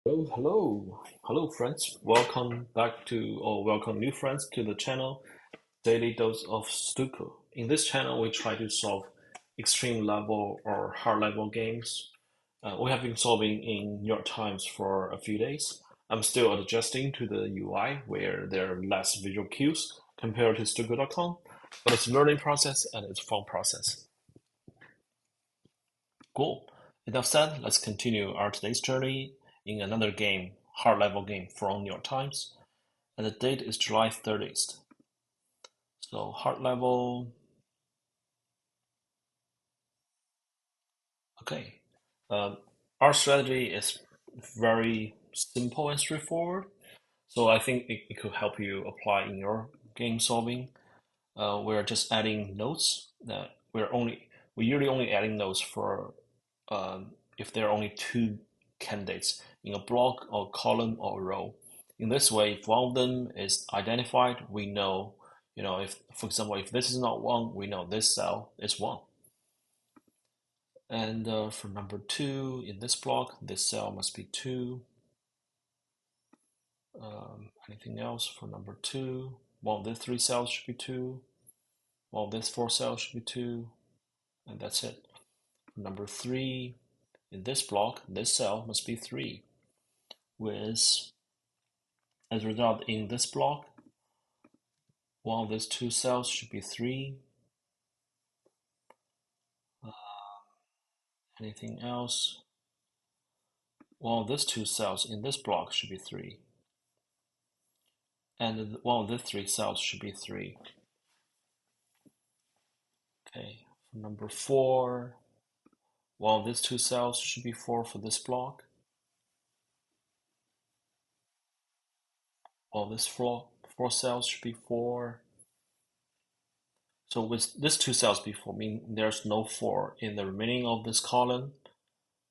Hello, friends. Welcome back to, or welcome new friends to the channel Daily Dose of Sudoku. In this channel, we try to solve extreme level or hard level games. We have been solving in New York Times for a few days. I'm still adjusting to the UI where there are less visual cues compared to Sudoku.com, but it's a learning process and it's a fun process. Cool. Enough said, let's continue our today's journey in another game, hard level game from New York Times. And the date is July 30th. So hard level, okay. Um, our strategy is very simple and straightforward. So I think it could help you apply in your game solving. We're just adding notes that we're usually only adding notes for if there are only two candidates in a block or column or row. In this way, if one of them is identified, we know, if, for example, if this is not one, we know this cell is one. And for number two, in this block, this cell must be two. Anything else for number two? Well, this three cells should be two. Well, this four cells should be two. And that's it. For number three, in this block, this cell must be three. With, as a result, in this block, one of these two cells should be three. Anything else? One of these two cells in this block should be three. And one of these three cells should be three. Okay, for number four, one of these two cells should be four for this block. One of these four cells should be four. So with these two cells before, mean there's no four in the remaining of this column.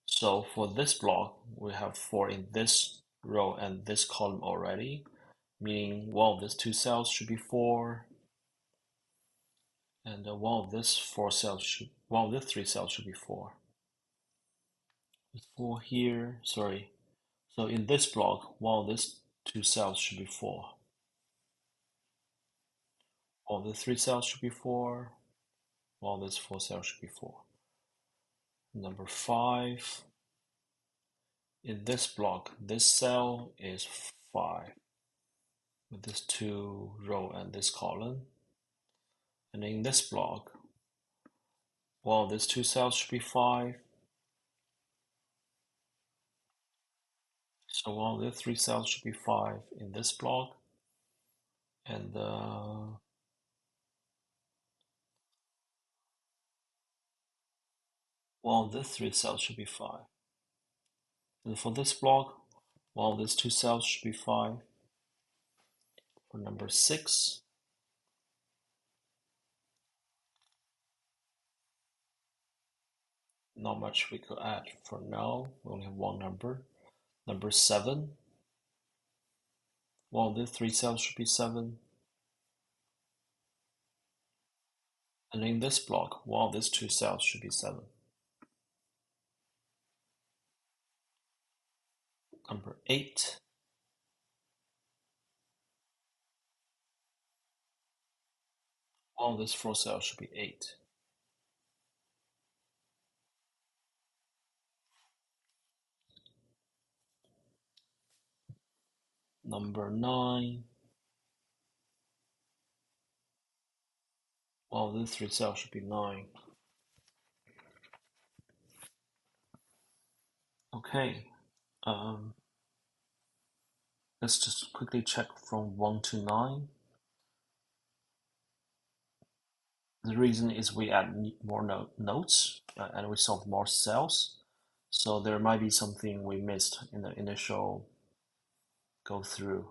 So for this block, we have four in this row and this column already, meaning one of these two cells should be four, and one of these three cells should be four. With four here, sorry. So in this block, one of these two cells should be four. One of the three cells should be four. One of these four cells should be four. Number five, in this block, this cell is five with this two row and this column. And in this block, well, these two cells should be five. So well, the three cells should be five in this block. And well, these three cells should be five. And for this block, well, these two cells should be five. For number six, not much we could add for now. We only have one number. Number seven, well, these three cells should be seven. And in this block, well, these two cells should be seven. Number eight, well, this four cells should be eight. Number nine, well, these three cells should be nine. Okay, um, let's just quickly check from 1 to 9. The reason is we add more notes and we solve more cells. So there might be something we missed in the initial go through.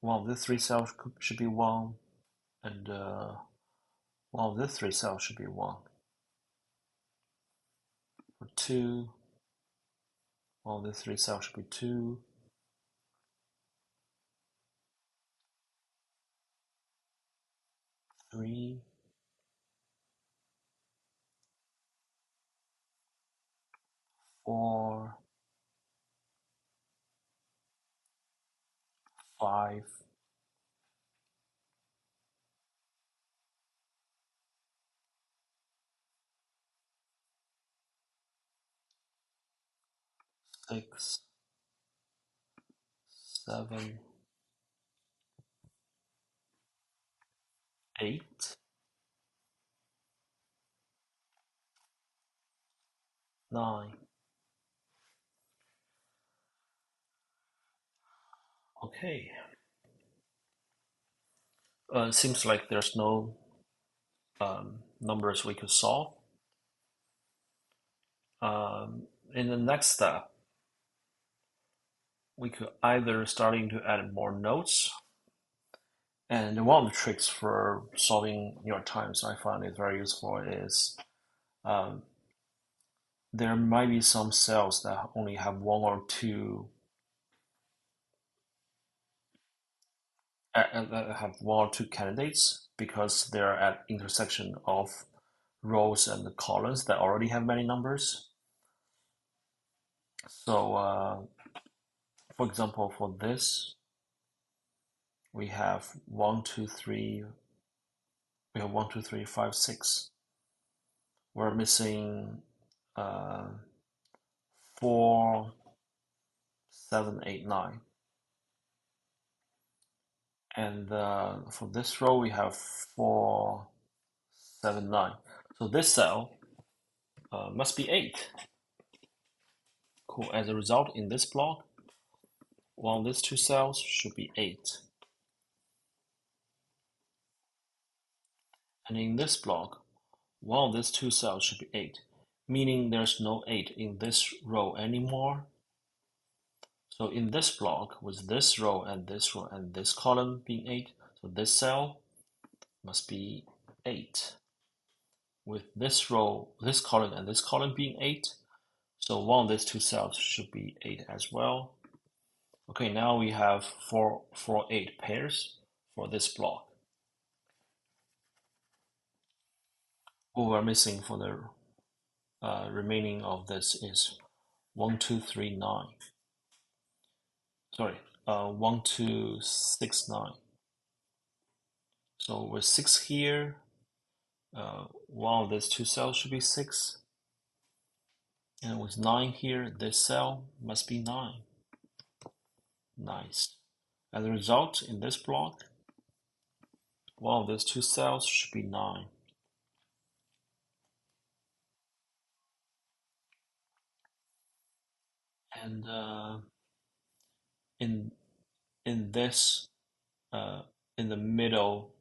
One of the three cells should be 1, and one of the three cells should be 1. For 2, one of the three cells should be 2. 3, 4, 5, 6, 7, 8, 9. Okay. It seems like there's no numbers we could solve. In the next step, we could either starting to add more notes. And one of the tricks for solving New York Times I find is very useful is um, there might be some cells that only have one or two that have one or two candidates because they're at intersection of rows and the columns that already have many numbers. So, for example, for this, we have 1, 2, 3. We have 1, 2, 3, 5, 6. We're missing 4, 7, 8, 9. And for this row, we have 4, 7, 9. So this cell must be 8. Cool. As a result, in this block, one of these two cells should be 8. And in this block, one of these two cells should be 8, meaning there's no 8 in this row anymore. So in this block, with this row and this column being 8, so this cell must be 8. With this row, this column and this column being 8, so one of these two cells should be 8 as well. Okay, now we have 8 pairs for this block. What we're missing for the remaining of this is 1, 2, 3, 9. Sorry, 1, 2, 6, 9. So with 6 here, one of these two cells should be 6. And with 9 here, this cell must be 9. Nice. As a result, in this block, one of these two cells should be 9. And in this in the middle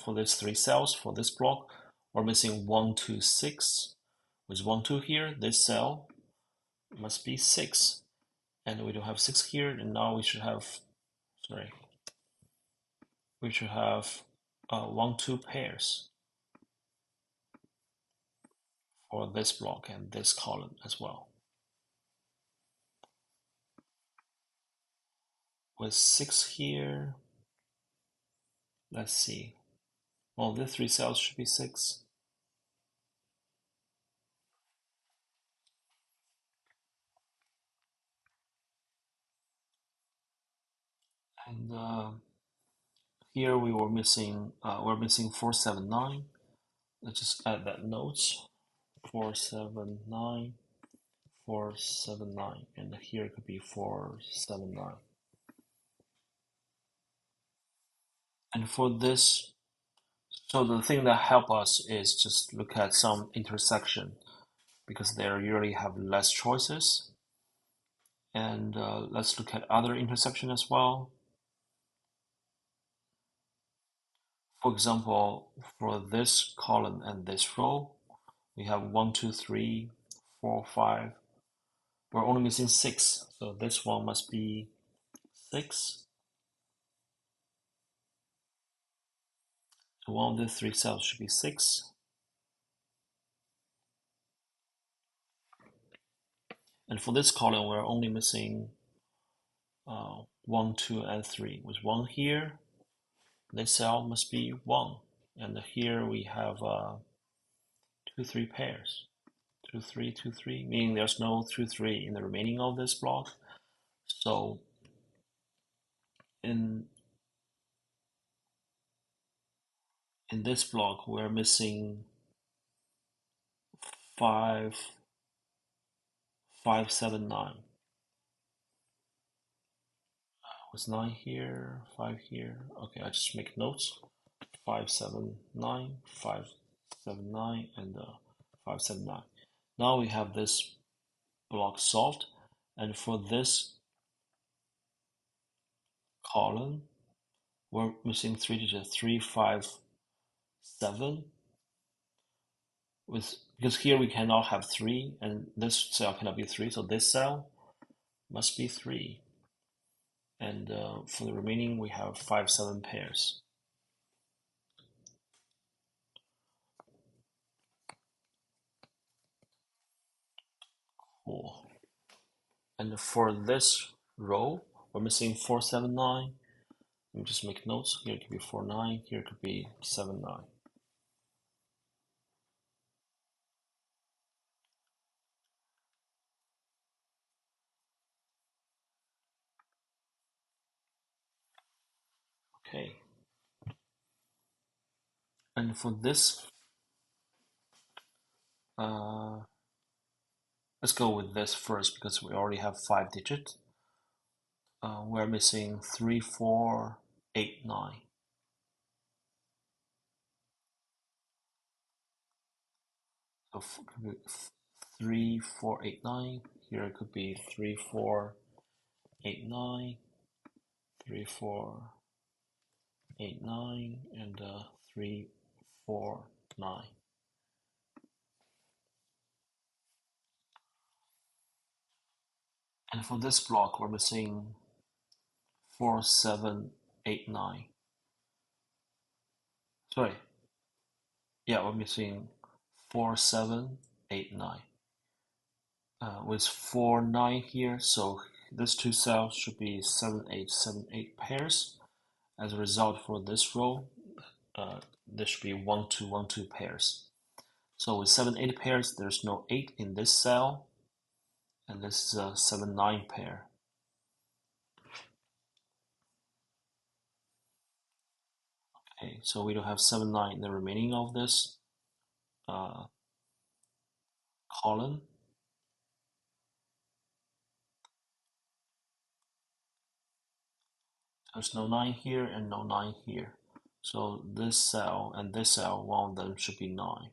for these three cells for this block, we're missing 1, 2, 6. With 1, 2 here, this cell must be 6, and we don't have 6 here. And now we should have 1, 2 pairs for this block and this column as well. With 6 here, let's see. Well, the 3 cells should be 6. And here we're missing 4, 7, 9. Let's just add that notes. 4, 7, 9, 4, 7, 9, and here it could be 4, 7, 9. And for this, so the thing that help us is just look at some intersection because they usually have less choices. And let's look at other intersection as well. For example, for this column and this row, we have 1, 2, 3, 4, 5. We're only missing 6, so this one must be 6. So one of the 3 cells should be 6. And for this column, we're only missing 1, 2, and 3. With 1 here, this cell must be 1. And here we have 2, 3 pairs. 2, 3, 2, 3, meaning there's no 2, 3 in the remaining of this block. So in this block, we're missing 5, 5, 7, 9. Was 9 here, 5 here. Okay, I just make notes. 5, 7, 9, 5, 7, 9, and 5, 7, 9. Now we have this block solved, and for this column, we're missing 3 digits, 3, 5, 7. Because here we cannot have 3, and this cell cannot be 3, so this cell must be 3. And for the remaining, we have 5, 7 pairs. Cool. And for this row, we're missing 4, 7, 9. Let me just make notes. Here it could be 4, 9. Here it could be 7, 9. Okay. And for this, let's go with this first because we already have 5 digits. We're missing 3, 4, 8, 9. So 3, 4, 8, 9. Here it could be 3, 4, 8, 9. 3, 4, 8, 9, and 3, 4, 9. And for this block, we're missing 4, 7, 8, 9. Sorry, yeah, we're missing 4, 7, 8, 9. With 4, 9 here, so these two cells should be 7, 8, 7, 8 pairs. As a result, for this row, there should be 1, 2, 1, 2 pairs. So with 7, 8 pairs, there's no 8 in this cell, and this is a 7, 9 pair. Okay, so we don't have 7, 9 in the remaining of this column. There's no 9 here and no 9 here. So this cell and this cell, one of them should be 9.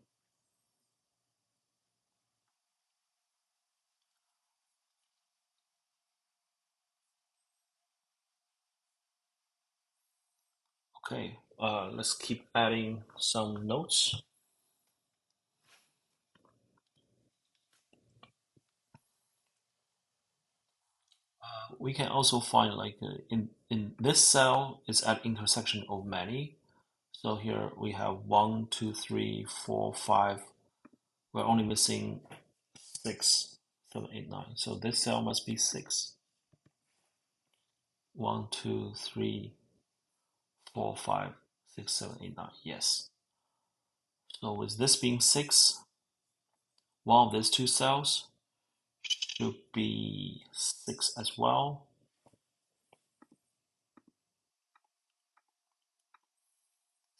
Okay, let's keep adding some notes. We can also find like in this cell is at intersection of many. So here we have 1, 2, 3, 4, 5. We're only missing 6, 7, 8, 9. So this cell must be 6. 1, 2, 3, 4, 5, 6, 7, 8, 9. Yes. So with this being 6, one of these two cells should be 6 as well.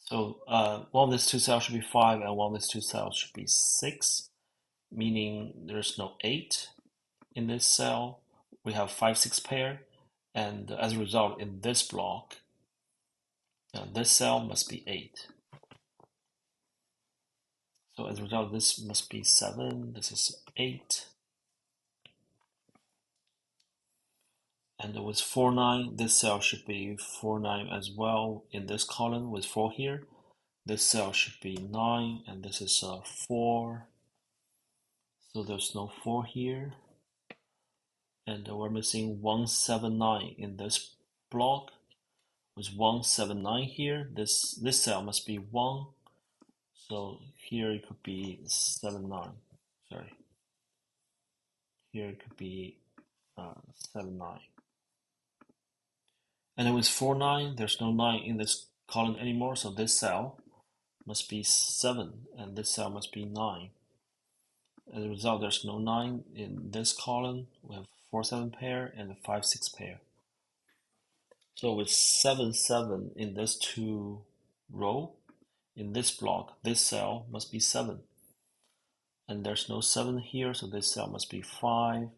So one of these two cells should be 5 and one of these two cells should be 6, meaning there's no 8 in this cell. We have 5, 6 pair, and as a result, in this block, this cell must be 8. So as a result, this must be 7, this is 8. And with 4, 9, this cell should be 4, 9 as well in this column with 4 here. This cell should be 9, and this is 4. So there's no 4 here. And we're missing 1, 7, 9 in this block. With 1, 7, 9 here, this cell must be 1. So here it could be 7, 9. Sorry. Here it could be 7, 9. And then with 4, 9, there's no 9 in this column anymore, so this cell must be 7, and this cell must be 9. As a result, there's no 9 in this column. We have 4, 7 pair and a 5, 6 pair. So with 7, 7 in this two row, In this block, this cell must be 7. And there's no 7 here, so this cell must be 5.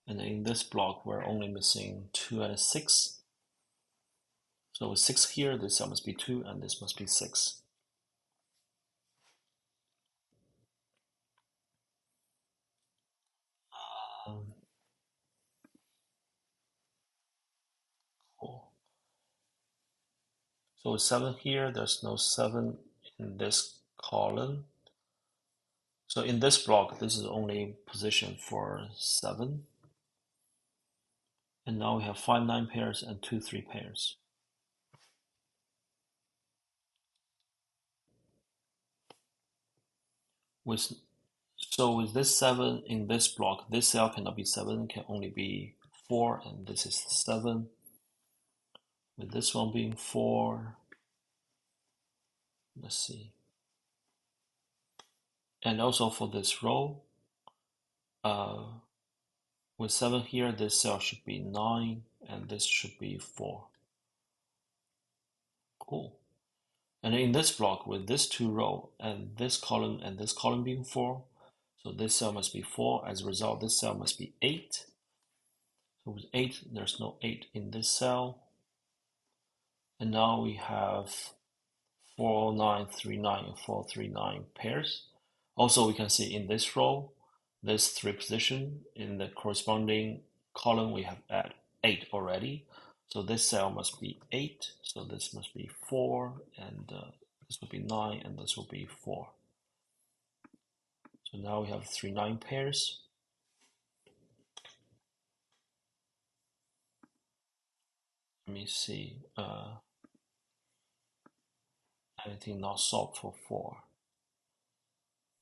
And in this block, we're only missing 2 and 6. So with 6 here, this cell must be 2, and this must be 6. Um, cool. So with 7 here, there's no 7 in this column. So in this block, this is only position for 7. And now we have 5, 9 pairs and 2, 3 pairs. So with this 7 in this block, this cell cannot be 7, can only be 4, and this is 7. With this one being 4, let's see. And also for this row, with 7 here, this cell should be 9, and this should be 4. Cool. And in this block, with this 2 row, and this column being 4, so this cell must be 4. As a result, this cell must be 8. So with 8, there's no 8 in this cell. And now we have 4, 9, 3, 9, and 4, 3, 9 pairs. Also, we can see in this row, this 3 position, in the corresponding column, we have add 8 already. So this cell must be 8, so this must be 4, and this will be 9, and this will be 4. So now we have 3 9 pairs. Let me see. Anything not solved for 4?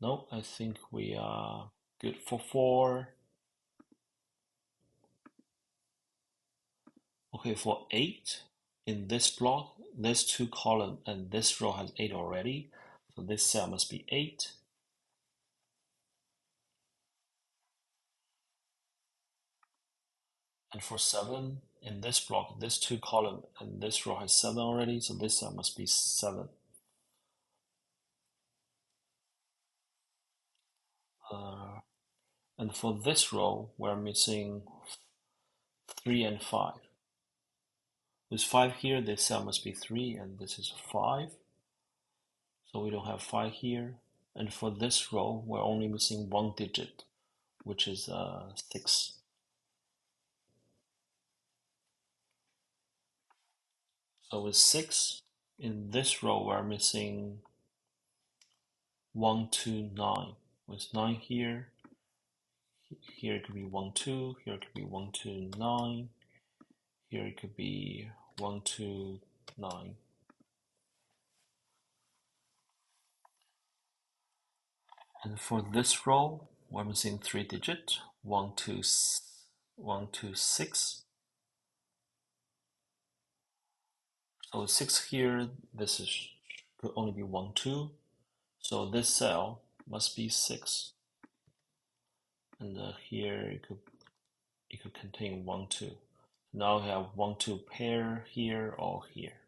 No, I think we are good for 4. Okay, for 8, in this block, this 2 column and this row has 8 already. So this cell must be 8. And for 7, in this block, this 2 column and this row has 7 already. So this cell must be 7. And for this row, we're missing 3 and 5. With 5 here, this cell must be 3, and this is 5. So we don't have 5 here. And for this row, we're only missing 1 digit, which is 6. So with 6, in this row, we're missing 1, 2, 9. With 9 here, here it could be 1, 2, here it could be 1, 2, 9, here it could be 1, 2, 9. And for this row, we're missing 3 digits, 1, 2, 1, 2, 6. So with 6 here, this is could only be 1, 2. So this cell must be 6. And here it could contain 1, 2. Now we have 1, 2 pair here or here.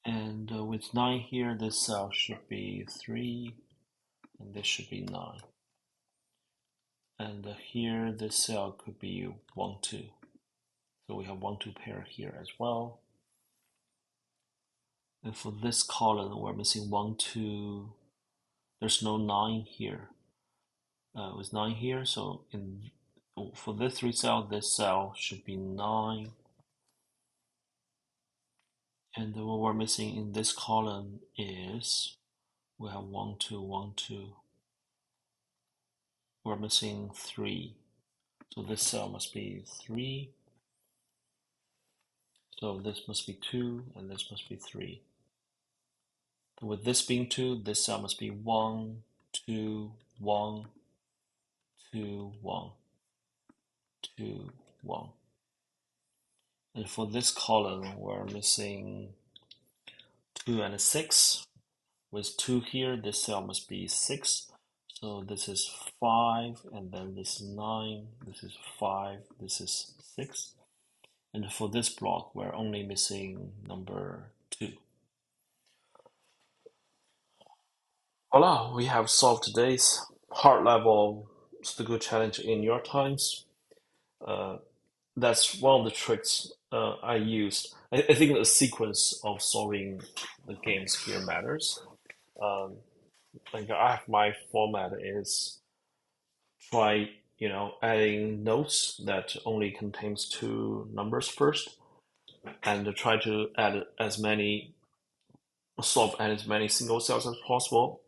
And with 9 here, this cell should be 3, and this should be 9. And here, this cell could be 1, 2. So we have 1, 2 pair here as well. And for this column, we're missing 1, 2. There's no 9 here. With 9 here, so for this 3 cell, this cell should be 9. And what we're missing in this column is we have 1, 2, 1, 2. We're missing 3. So this cell must be 3. So this must be 2, and this must be 3. With this being 2, this cell must be 1, 2, 1, 2, 1, 2, 1. And for this column, we're missing 2 and 6. With 2 here, this cell must be 6. So this is 5, and then this is 9, this is 5, this is 6. And for this block, we're only missing number 2. Voila, we have solved today's hard level Sudoku challenge in your times. Uh, that's one of the tricks I used. I think the sequence of solving the games here matters. Um, like I have my format is try, adding notes that only contains 2 numbers first, and try to solve as many single cells as possible.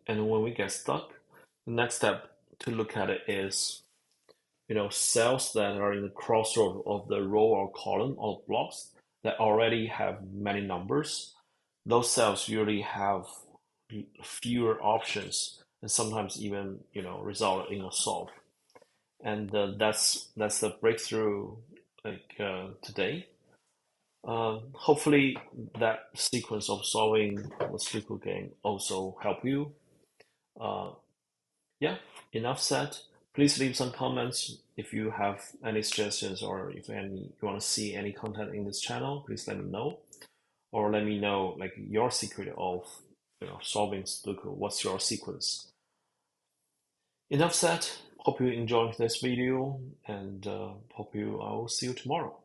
And when we get stuck, the next step to look at it is, cells that are in the crossroad of the row or column of blocks that already have many numbers. Those cells usually have fewer options and sometimes even, result in a solve. And that's the breakthrough today. Hopefully that sequence of solving the Sudoku game also help you. Uh, yeah, enough said. Please leave some comments if you have any suggestions or if you want to see any content in this channel. Please let me know, or let me know like your secret of solving Sudoku. What's your sequence? Enough said. Hope you enjoyed this video, and I will see you tomorrow.